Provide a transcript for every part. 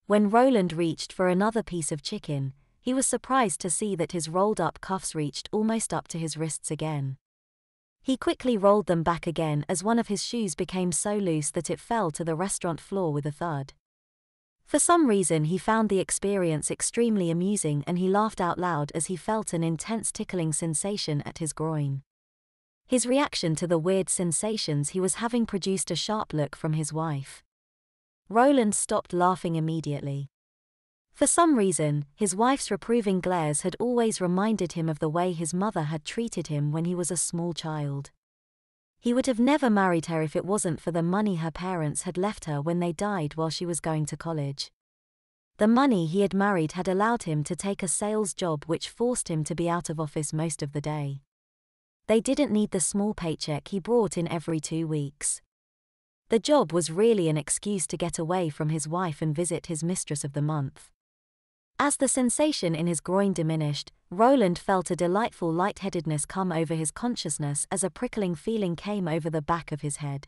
When Roland reached for another piece of chicken, he was surprised to see that his rolled-up cuffs reached almost up to his wrists again. He quickly rolled them back again as one of his shoes became so loose that it fell to the restaurant floor with a thud. For some reason he found the experience extremely amusing and he laughed out loud as he felt an intense tickling sensation at his groin. His reaction to the weird sensations he was having produced a sharp look from his wife. Roland stopped laughing immediately. For some reason, his wife's reproving glares had always reminded him of the way his mother had treated him when he was a small child. He would have never married her if it wasn't for the money her parents had left her when they died while she was going to college. The money he had married had allowed him to take a sales job which forced him to be out of office most of the day. They didn't need the small paycheck he brought in every 2 weeks. The job was really an excuse to get away from his wife and visit his mistress of the month. As the sensation in his groin diminished, Roland felt a delightful lightheadedness come over his consciousness as a prickling feeling came over the back of his head.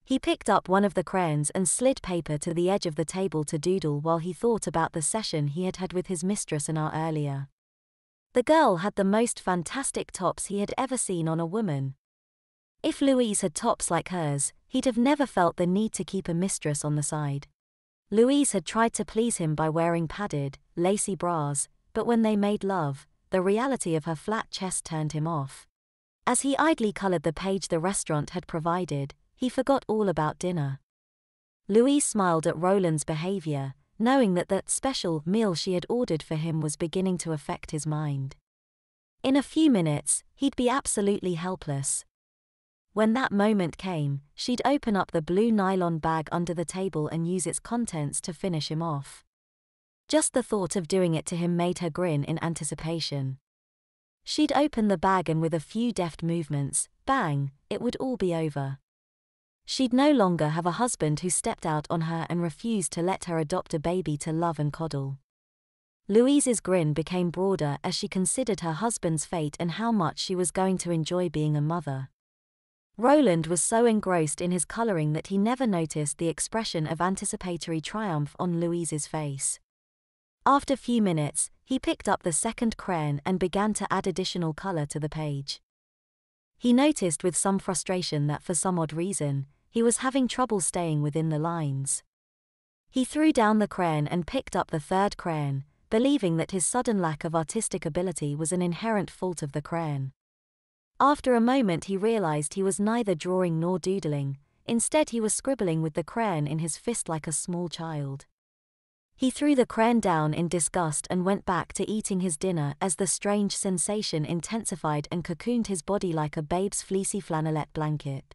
He picked up one of the crayons and slid paper to the edge of the table to doodle while he thought about the session he had had with his mistress an hour earlier. The girl had the most fantastic tops he had ever seen on a woman. If Louise had tops like hers, he'd have never felt the need to keep a mistress on the side. Louise had tried to please him by wearing padded, lacy bras, but when they made love, the reality of her flat chest turned him off. As he idly colored the page the restaurant had provided, he forgot all about dinner. Louise smiled at Roland's behavior, knowing that that special meal she had ordered for him was beginning to affect his mind. In a few minutes, he'd be absolutely helpless. When that moment came, she'd open up the blue nylon bag under the table and use its contents to finish him off. Just the thought of doing it to him made her grin in anticipation. She'd open the bag and with a few deft movements, bang, it would all be over. She'd no longer have a husband who stepped out on her and refused to let her adopt a baby to love and coddle. Louise's grin became broader as she considered her husband's fate and how much she was going to enjoy being a mother. Roland was so engrossed in his coloring that he never noticed the expression of anticipatory triumph on Louise's face. After a few minutes, he picked up the second crayon and began to add additional color to the page. He noticed with some frustration that for some odd reason, he was having trouble staying within the lines. He threw down the crayon and picked up the third crayon, believing that his sudden lack of artistic ability was an inherent fault of the crayon. After a moment he realized he was neither drawing nor doodling, instead he was scribbling with the crayon in his fist like a small child. He threw the crayon down in disgust and went back to eating his dinner as the strange sensation intensified and cocooned his body like a babe's fleecy flannelette blanket.